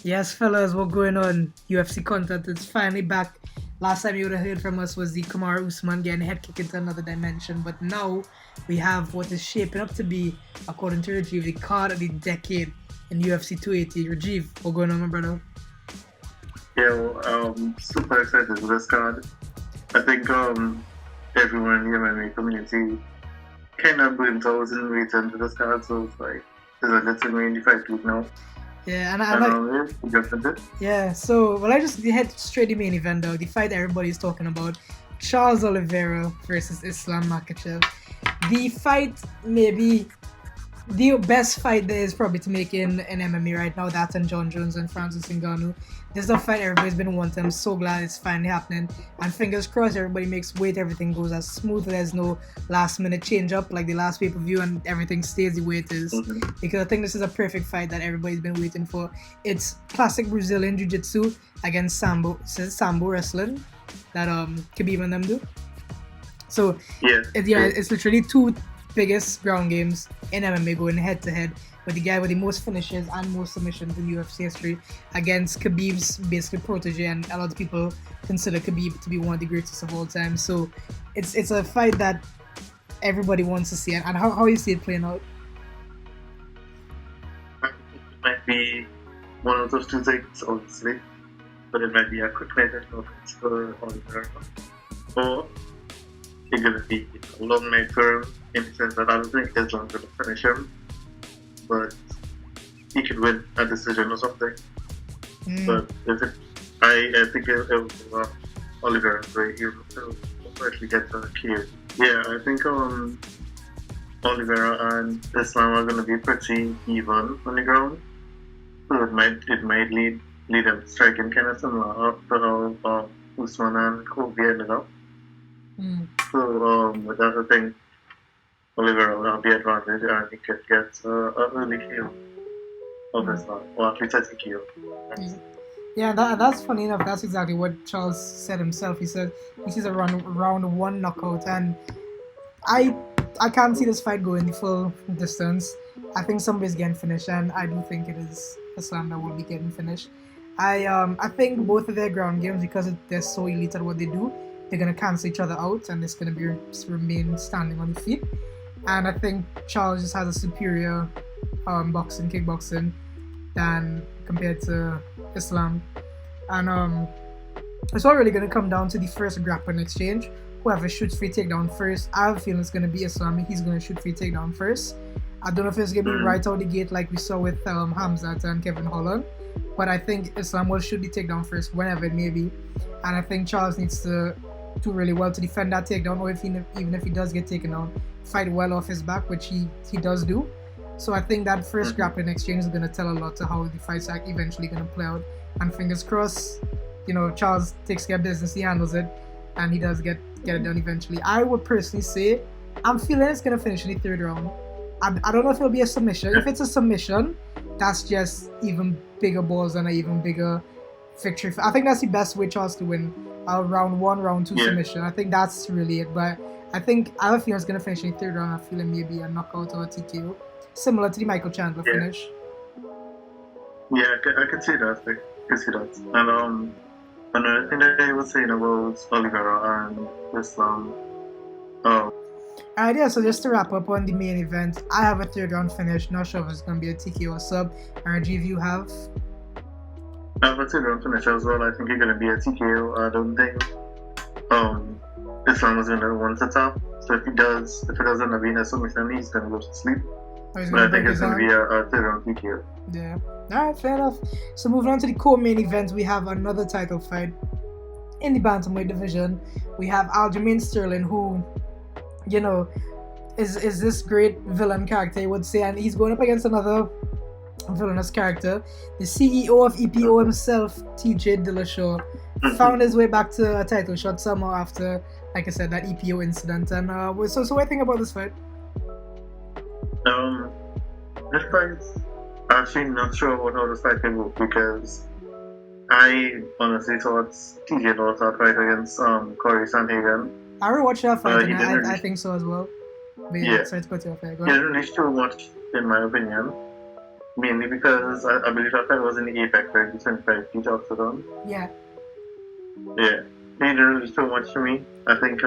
Yes, fellas, what going on? UFC content is finally back. Last time you would have heard from us was the Kamaru Usman getting head kick into another dimension, but now we have what is shaping up to be, according to Rajiv, the card of the decade in UFC 280. Rajiv, what going on, my brother? Yeah, super excited for this card. I think everyone in the MMA community kind of been thousand waiting for this card, so it's like there's a little main fight week now. Yeah, and We jump into it. yeah, so I just head straight to the main event though, the fight everybody's talking about. Charles Oliveira versus Islam Makhachev. The fight maybe the best fight there is probably to make in MMA right now. That and John Jones and Francis Ngannou. This is a fight everybody's been wanting. I'm so glad it's finally happening. And fingers crossed, everybody makes weight. Everything goes as smooth. There's no last minute change up like the last pay-per-view, and everything stays the way it is. Because I think this is a perfect fight that everybody's been waiting for. It's classic Brazilian Jiu-Jitsu against Sambo wrestling that Khabib and them do. So it's literally two biggest ground games in MMA going head to head with the guy with the most finishes and most submissions in UFC history against Khabib's basically protege, and a lot of people consider Khabib to be one of the greatest of all time. So it's a fight that everybody wants to see, and how you see it playing out. It might be one of those two things, obviously, but it might be a quick night at offense for Oliveira, or it's gonna be a long night for him in the sense that I don't think Islam's gonna finish him, but he could win a decision or something. But I think it will be Oliveira, right? He will actually get the key. Yeah, I think Oliveira and Islam are going to be pretty even on the ground, so it might lead them striking kind of similar to how Usman and Kobe ended up. So with that, I think Oliveira will have the advantage, and he could get an early kill of Islam, or at least a kill. Yeah, that's funny enough. That's exactly what Charles said himself. He said he sees a round one knockout, and I can't see this fight going the full distance. I think somebody's getting finished, and I do think it is Islam that will be getting finished. I think both of their ground games, because they're so elite at what they do, they're gonna cancel each other out, and it's gonna be remain standing on the feet. And I think Charles just has a superior kickboxing than compared to Islam. And it's all really going to come down to the first grappling exchange. Whoever shoots free takedown first, I have a feeling it's going to be Islam. He's going to shoot free takedown first. I don't know if it's going to be right out the gate like we saw with Hamzat and Kevin Holland, but I think Islam will shoot the takedown first whenever it may be. And I think Charles needs to do really well to defend that takedown, or even if he does get taken down, fight well off his back, which he does do. So I think that first grappling exchange is going to tell a lot to how the fight's eventually going to play out. And fingers crossed, Charles takes care of business, he handles it, and he does get it done eventually. I would personally say, I'm feeling it's going to finish in the third round. I don't know if it'll be a submission. If it's a submission, that's just even bigger balls and an even bigger victory. I think that's the best way Charles to win a round one, round two submission. I think that's really it. But I have a feeling it's going to finish in the third round. I feel it maybe a knockout or a TKO. Similar to the Michael Chandler finish. Yeah, I could see that. I could see that. And another thing that I was saying about Oliveira and Islam. Alright, yeah, so just to wrap up on the main event, I have a third round finish. Not sure if it's going to be a TKO or sub. RG, you have? I have a third round finish as well. I think it's going to be a TKO. I don't think Islam is going to want to tap. So if it does end up being a submission, he's going to go to sleep. But I think it's going to be a third round TKO. Yeah. Alright, fair enough. So moving on to the co-main event, we have another title fight in the bantamweight division. We have Aljamain Sterling, who, is this great villain character, you would say, and he's going up against another villainous character. The CEO of EPO himself, TJ Dillashaw, found his way back to a title shot somehow after, like I said, that EPO incident. And so what do you think about this fight? This fight, I'm actually not sure about how this fight can go, because I honestly thought TJ lost that fight against Corey Sandhagen. I rewatched that fight, and I think so as well. But sorry to cut you off there. Go ahead. He didn't really show much, in my opinion. mainly because I believe that fight was in the Apex, right? The 25 feet octagon. Yeah. Yeah, he didn't really do much to me. I think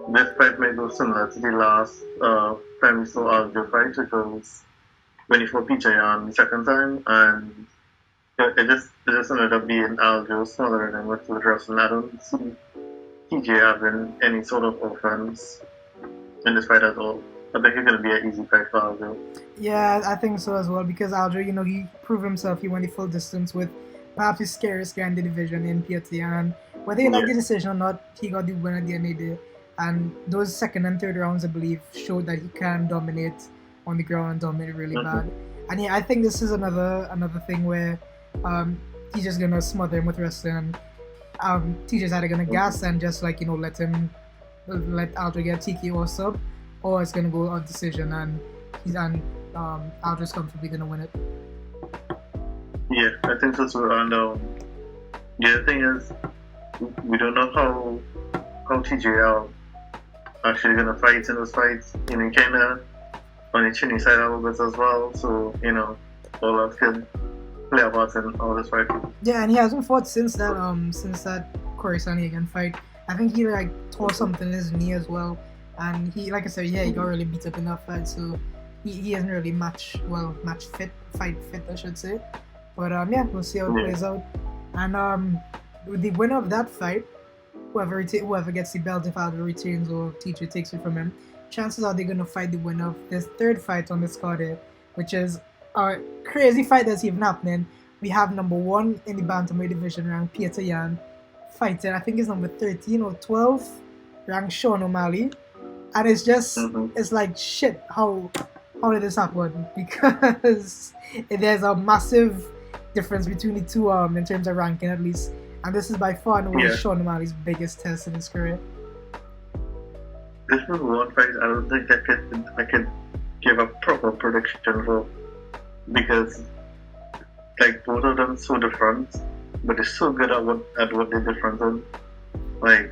this fight might go similar to the last time we saw Aljo fight, which was when he fought Pichayan the second time, and it just ended up being Aljo smaller than what he was wrestling. I don't see TJ having any sort of offense in this fight at all. I think it's gonna be an easy fight for Aljo. Yeah, I think so as well because Aljo, he proved himself. He went the full distance with perhaps the scariest guy in the division in PFT. And whether you like the Yeah. decision or not, he got the win at the end of the day. And those second and third rounds, I believe, showed that he can dominate on the ground and dominate really bad. And yeah, I think this is another thing where he's just gonna smother him with wrestling. And TJ's either gonna gas and just let Aljo get TK or sub, or it's gonna go on decision and Aljo's comfortably gonna win it. Yeah, I think so too. And the other thing is, we don't know how TJ actually gonna fight in those fights. Kind of on the chinny side a little bit as well. So all that could play a part in all this fight. Yeah, and he hasn't fought since that Corey Sandhagen fight. I think he tore something in his knee as well, and he, like I said, he got really beat up in that fight. So he isn't really fight fit, I should say. But yeah, we'll see how it plays out. And the winner of that fight, whoever gets the belt, if Aldo retains or TJ takes it from him, chances are they're gonna fight the winner of this third fight on this card here, which is a crazy fight that's even happening. We have number 1 in the bantamweight division ranked Peter Yan fighting, I think it's number 13 or 12, ranked Sean O'Malley, and it's just it's like shit. How did this happen? Because there's a massive difference between the two in terms of ranking at least, and this is by far and away Sean O'Malley's biggest test in his career. This was one fight I don't think I could give a proper prediction for, because both of them so different, but they're so good at what they're different in. I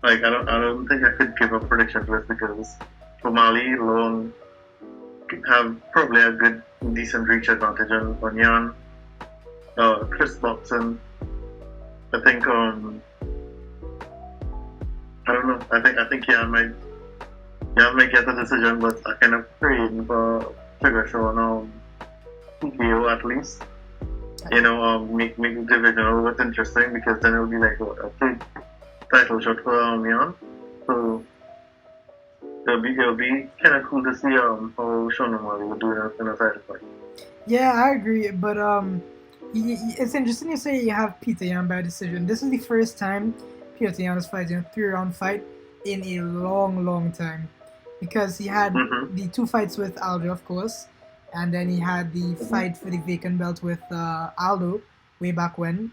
don't think I could give a prediction for this, because O'Malley alone have probably a good decent reach advantage on Yan. Chris Boxon, I think I don't know. I think Yan might get the decision, but I kind of praying for Sugar Sean TKO at least. Make the division a little bit interesting, because then it'll be like a big title shot for Yan. So it'll be kind of cool to see how Sean O'Malley will do in a title fight. Yeah, I agree, but it's interesting you say you have Peter Yan by decision. This is the first time Peter Yan is fighting a 3-round fight in a long time, because he had the 2 fights with Aldo, of course, and then he had the fight for the vacant belt with Aldo way back when,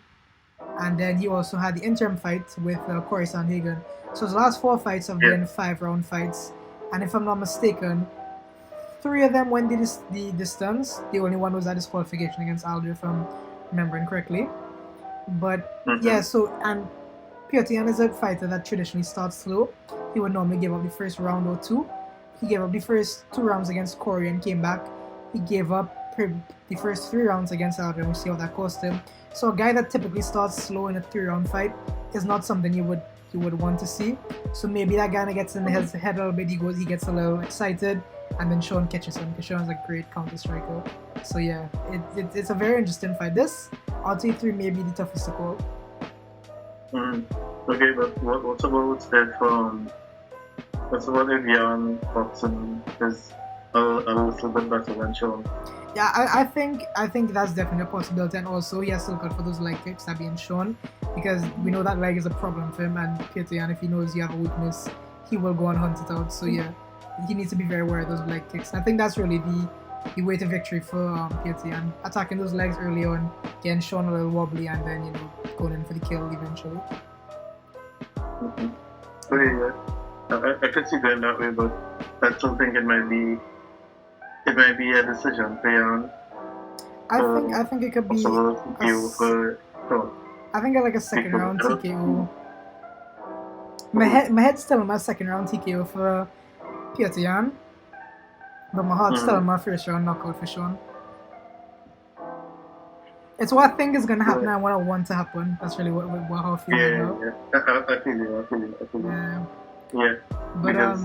and then he also had the interim fight with Corey Sandhagen. So his last 4 fights have been 5-round fights, and if I'm not mistaken, 3 of them went the distance. The only one was a disqualification against Aldo, if I'm remembering correctly. But yeah, so, and Peter Yan is a fighter that traditionally starts slow. He would normally give up the first round or 2. He gave up the first 2 rounds against Corey and came back. He gave up the first 3 rounds against Aldo, and we see how that cost him. So a guy that typically starts slow in a 3-round fight is not something you would want to see. So maybe that guy gets in his head a little bit. He gets a little excited, and then Sean catches him, because Sean's a great counter striker. So yeah, it's a very interesting fight. This out of 3 may be the toughest to call. Okay, but what's about if Yan Boxing is a little bit better than Sean? Yeah, I think that's definitely a possibility, and also he has to look out for those leg kicks that being shown, because we know that leg is a problem for him, and Peter Yan, if he knows you have a weakness, he will go and hunt it out. So yeah, he needs to be very aware of those leg kicks. I think that's really the way to victory for Peter Yan, attacking those legs early on, getting shown a little wobbly, and then going in for the kill eventually. Okay, yeah. I could see going that way, but I still think it might be a decision for Yan. I think it could be I think like a second round TKO. My head's still on my second round TKO for Peter Yan, But my heart's still on my first round knockout for Sean. It's what I think is gonna happen and what I want to happen. That's really what how I feel right now. I feel you. Yeah. Yeah. But Because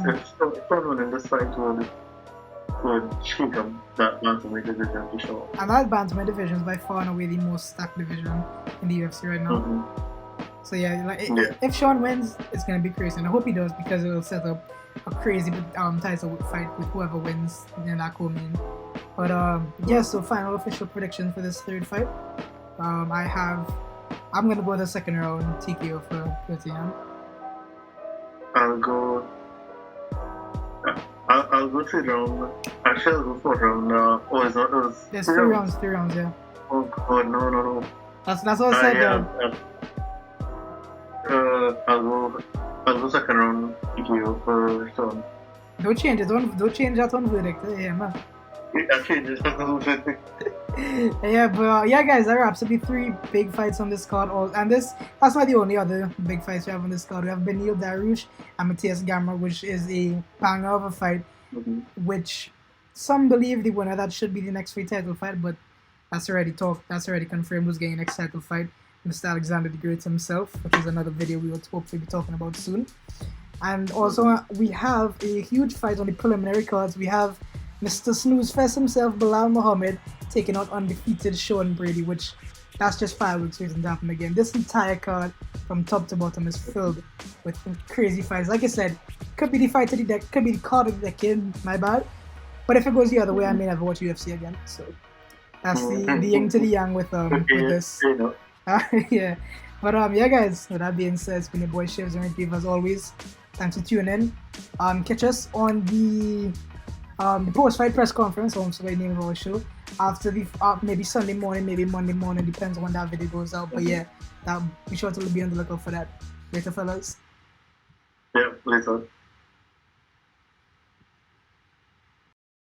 if someone in this fight would shoot him that bantamweight division for sure. And that bantamweight division is by far and away the most stacked division in the UFC right now. So yeah, like if Sean wins, it's gonna be crazy, and I hope he does because it will set up a crazy title fight with whoever wins in that co-main. But yeah, so final official prediction for this third fight. I'm gonna go the second round TKO for Tian. I'll go third round. Actually, I'll go fourth round. There's three rounds, yeah. Oh god, no. That's what I said. I'll go second round TKO for Sean. Don't change it. Don't change that one verdict. Yeah, man. I changed it a little bit. Yeah, but yeah, guys, that wraps up the 3 big fights on this card. That's not the only other big fights we have on this card. We have Beneil Dariush and Matthias Gamrot, which is a banger of a fight, which some believe the winner that should be the next free title fight, but that's already confirmed who's getting next title fight. Mr. Alexander the Great himself, which is another video we will hopefully be talking about soon. And also we have a huge fight on the preliminary cards. We have Mr. Snoozefest himself, Bilal Muhammad, taking out undefeated Sean Brady, which that's just 5 weeks waiting to happen again. This entire card from top to bottom is filled with crazy fights. Like I said, could be the fight of the decade, could be the card of the decade, my bad. But if it goes the other way, I may never watch UFC again. So that's the yin to the yang with this. Yeah. But yeah, guys, with that being said, it's been your boy Shivs and Repeat as always. Thanks for tuning in. Catch us on the post-fight press conference, so the name of our show, after the maybe Sunday morning, maybe Monday morning, depends on when that video goes out. But yeah, be sure to be on the lookout for that. Later, fellas. Yeah, later.